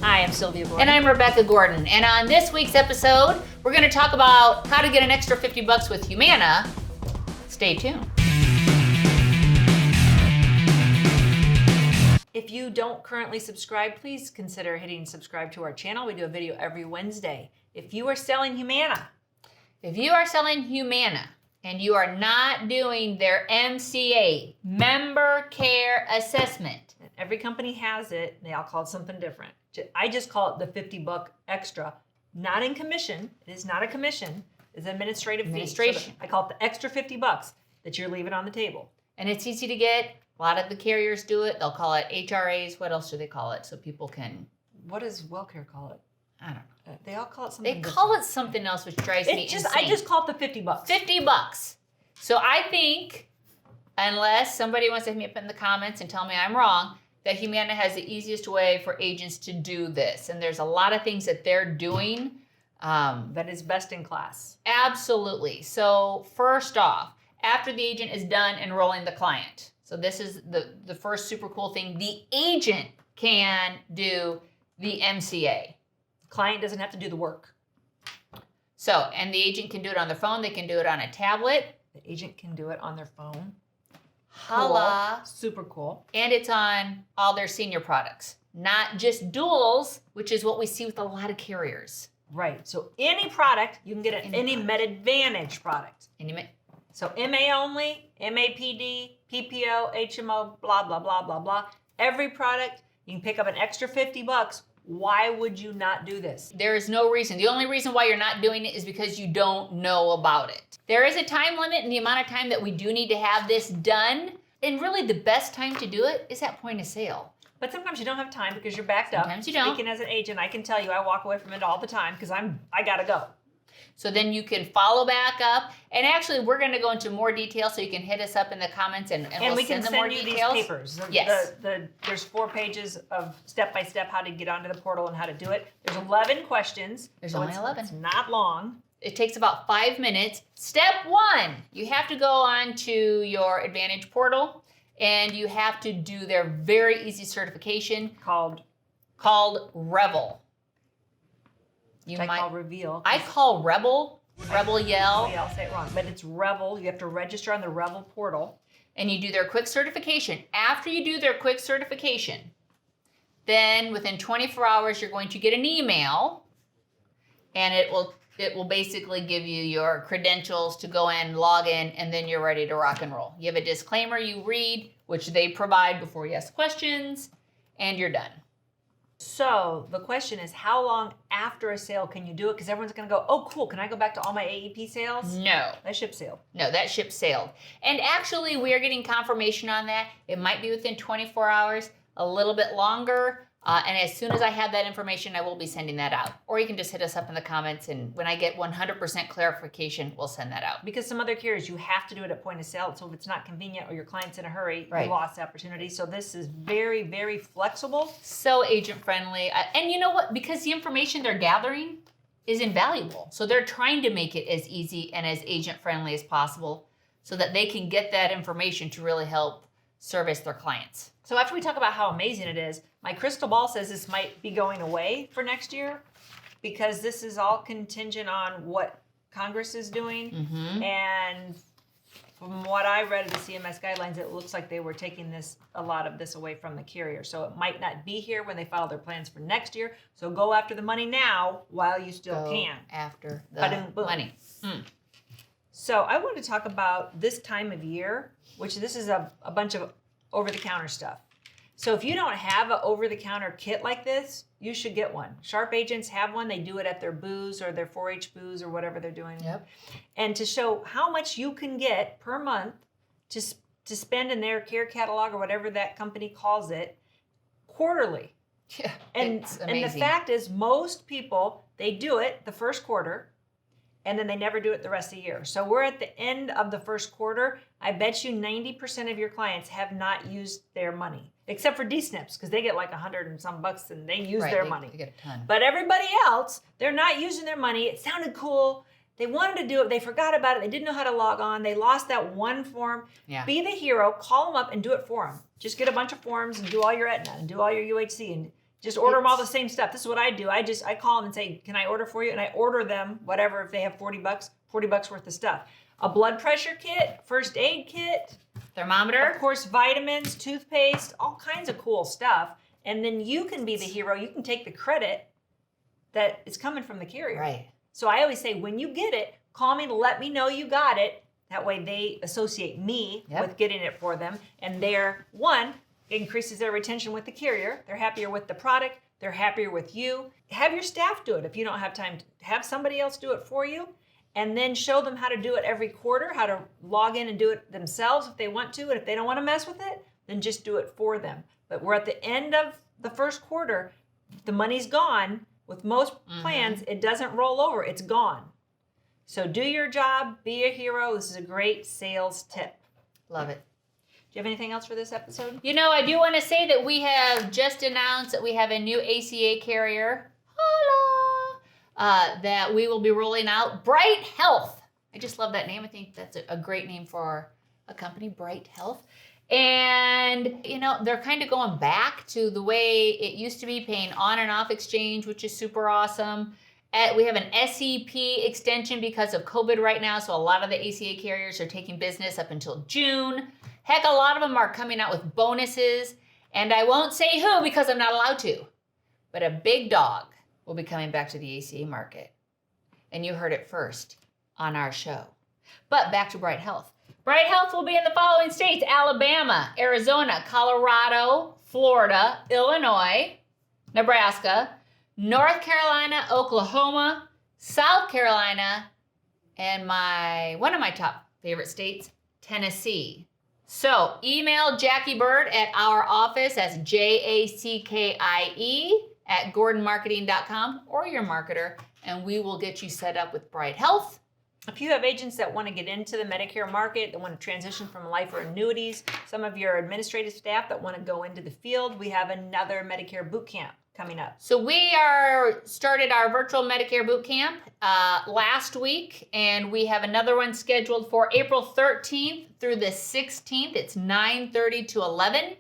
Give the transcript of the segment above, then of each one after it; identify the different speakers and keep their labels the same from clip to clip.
Speaker 1: Hi, I'm Sylvia Gordon.
Speaker 2: And I'm Rebecca Gordon. And on this week's episode, we're going to talk about how to get an extra $50 with Humana. Stay tuned.
Speaker 1: If you don't currently subscribe, please consider hitting subscribe to our channel. We do a video every Wednesday. If you are selling Humana,
Speaker 2: If you are selling Humana and you are not doing their MCA, Member Care Assessment,
Speaker 1: and every company has it, they all call it something different. I just call it the $50 extra, not in commission. It is not a commission. It's an administrative fee. So I call it the extra $50 that you're leaving on the table.
Speaker 2: And it's easy to get. A lot of the carriers do it. They'll call it HRAs. What else do they call it? So people can...
Speaker 1: What does WellCare call it?
Speaker 2: I don't know.
Speaker 1: They all call it something different.
Speaker 2: Call it something else, which drives me insane.
Speaker 1: I just call it the $50.
Speaker 2: $50. So I think, unless somebody wants to hit me up in the comments and tell me I'm wrong, that Humana has the easiest way for agents to do this. And there's a lot of things that they're doing.
Speaker 1: That is best in class.
Speaker 2: Absolutely. So first off, after the agent is done enrolling the client, so this is the first super cool thing, the agent can do the MCA.
Speaker 1: Client doesn't have to do the work.
Speaker 2: So, and the agent can do it on their phone. They can do it on a tablet.
Speaker 1: The agent can do it on their phone.
Speaker 2: Holla.
Speaker 1: Cool. Super cool.
Speaker 2: And it's on all their senior products, not just duals, which is what we see with a lot of carriers.
Speaker 1: Right. So any product, you can get any MedAdvantage product. So MA only, MAPD, PPO, HMO, blah, blah, blah, blah, blah. Every product, you can pick up an extra $50. Why would you not do this?
Speaker 2: There is no reason. The only reason why you're not doing it is because you don't know about it. There is a time limit in the amount of time that we do need to have this done. And really the best time to do it is at point of sale.
Speaker 1: But sometimes you don't have time because you're backed up.
Speaker 2: Sometimes you don't.
Speaker 1: Speaking as an agent, I can tell you I walk away from it all the time because I gotta go.
Speaker 2: So then you can follow back up. And actually, we're going to go into more detail, so you can hit us up in the comments and we'll
Speaker 1: we can
Speaker 2: send them more
Speaker 1: you
Speaker 2: details.
Speaker 1: These papers.
Speaker 2: Yes.
Speaker 1: There's 4 pages of step-by-step how to get onto the portal and how to do it. There's 11 questions.
Speaker 2: There's only 11.
Speaker 1: It's not long.
Speaker 2: It takes about 5 minutes. Step 1, you have to go on to your Advantage portal, and you have to do their very easy certification called Revel.
Speaker 1: Call Reveal.
Speaker 2: I call Rebel Yell.
Speaker 1: Yeah, I'll say it wrong, but it's Revel. You have to register on the Revel portal.
Speaker 2: And you do their quick certification. After you do their quick certification, then within 24 hours, you're going to get an email, and it will basically give you your credentials to go in, log in, and then you're ready to rock and roll. You have a disclaimer you read, which they provide before you ask questions, and you're done.
Speaker 1: So the question is, how long after a sale can you do it? Because everyone's going to go, oh, cool. Can I go back to all my AEP sales?
Speaker 2: No.
Speaker 1: That ship sailed.
Speaker 2: No, that ship sailed. And actually, we are getting confirmation on that. It might be within 24 hours, a little bit longer. And as soon as I have that information, I will be sending that out. Or you can just hit us up in the comments, and when I get 100% clarification, we'll send that out.
Speaker 1: Because some other carriers, you have to do it at point of sale. So if it's not convenient or your client's in a hurry,
Speaker 2: right,
Speaker 1: you lost the opportunity. So this is very, very flexible.
Speaker 2: So agent friendly. And you know what? Because the information they're gathering is invaluable. So they're trying to make it as easy and as agent friendly as possible so that they can get that information to really help service their clients.
Speaker 1: So after we talk about how amazing it is, my crystal ball says this might be going away for next year because this is all contingent on what Congress is doing.
Speaker 2: Mm-hmm.
Speaker 1: And from what I read of the CMS guidelines, it looks like they were taking a lot of this away from the carrier. So it might not be here when they file their plans for next year. So go after the money now while you still can.
Speaker 2: After the money.
Speaker 1: So I want to talk about this time of year, which this is a bunch of over-the-counter stuff. So if you don't have an over-the-counter kit like this, you should get one. Sharp agents have one. They do it at their booths or their 4-H booths or whatever they're doing.
Speaker 2: Yep.
Speaker 1: And to show how much you can get per month to spend in their care catalog or whatever that company calls it quarterly.
Speaker 2: Yeah,
Speaker 1: and
Speaker 2: it's amazing.
Speaker 1: And the fact is most people, they do it the first quarter and then they never do it the rest of the year. So we're at the end of the first quarter. I bet you 90% of your clients have not used their money, except for D-SNPs, because they get like $100 and some bucks and they use their money.
Speaker 2: They get a ton.
Speaker 1: But everybody else, they're not using their money. It sounded cool. They wanted to do it. They forgot about it. They didn't know how to log on. They lost that one form.
Speaker 2: Yeah.
Speaker 1: Be the hero. Call them up and do it for them. Just get a bunch of forms and do all your Aetna and do all your UHC Just order them all the same stuff. This is what I do. I call them and say, can I order for you? And I order them, whatever, if they have $40 worth of stuff. A blood pressure kit, first aid kit,
Speaker 2: thermometer,
Speaker 1: of course, vitamins, toothpaste, all kinds of cool stuff. And then you can be the hero. You can take the credit that is coming from the carrier.
Speaker 2: Right.
Speaker 1: So I always say, when you get it, call me to let me know you got it. That way they associate me with getting it for them. And they're, one, it increases their retention with the carrier. They're happier with the product. They're happier with you. Have your staff do it if you don't have time. Have somebody else do it for you. And then show them how to do it every quarter, how to log in and do it themselves if they want to. And if they don't want to mess with it, then just do it for them. But we're at the end of the first quarter. The money's gone. With most plans, it doesn't roll over. It's gone. So do your job. Be a hero. This is a great sales tip.
Speaker 2: Love it.
Speaker 1: Do you have anything else for this episode?
Speaker 2: You know, I do want to say that we have just announced that we have a new ACA carrier. Holla! That we will be rolling out. Bright Health. I just love that name. I think that's a great name for a company, Bright Health. And, you know, they're kind of going back to the way it used to be, paying on and off exchange, which is super awesome. We have an SEP extension because of COVID right now, so a lot of the ACA carriers are taking business up until June. Heck, a lot of them are coming out with bonuses, and I won't say who because I'm not allowed to, but a big dog will be coming back to the ACA market. And you heard it first on our show. But back to Bright Health. Bright Health will be in the following states: Alabama, Arizona, Colorado, Florida, Illinois, Nebraska, North Carolina, Oklahoma, South Carolina, and one of my top favorite states, Tennessee. So email Jackie Bird at our office, that's JACKIE@gordonmarketing.com, or your marketer, and we will get you set up with Bright Health.
Speaker 1: If you have agents that want to get into the Medicare market, that want to transition from life or annuities, some of your administrative staff that want to go into the field, we have another Medicare boot camp coming up.
Speaker 2: So we started our virtual Medicare boot camp last week, and we have another one scheduled for April 13th through the 16th. It's 9:30 to 11.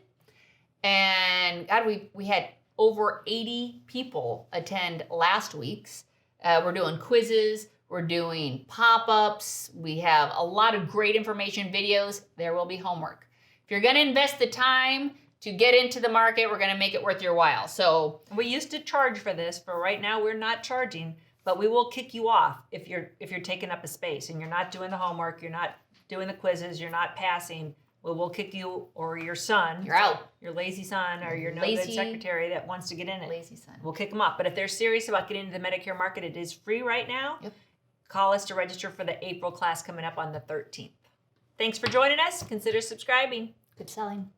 Speaker 2: And God, we had over 80 people attend last week's. We're doing quizzes. We're doing pop-ups. We have a lot of great information, videos. There will be homework. If you're going to invest the time to get into the market, we're going to make it worth your while. So
Speaker 1: we used to charge for this. For right now, we're not charging, but we will kick you off if you're taking up a space and you're not doing the homework, you're not doing the quizzes, you're not passing. We'll kick you or your son.
Speaker 2: You're out.
Speaker 1: Your lazy son or your no-good secretary that wants to get in it.
Speaker 2: Lazy son.
Speaker 1: We'll kick them off. But if they're serious about getting into the Medicare market, it is free right now.
Speaker 2: Yep.
Speaker 1: Call us to register for the April class coming up on the 13th. Thanks for joining us. Consider subscribing.
Speaker 2: Good selling.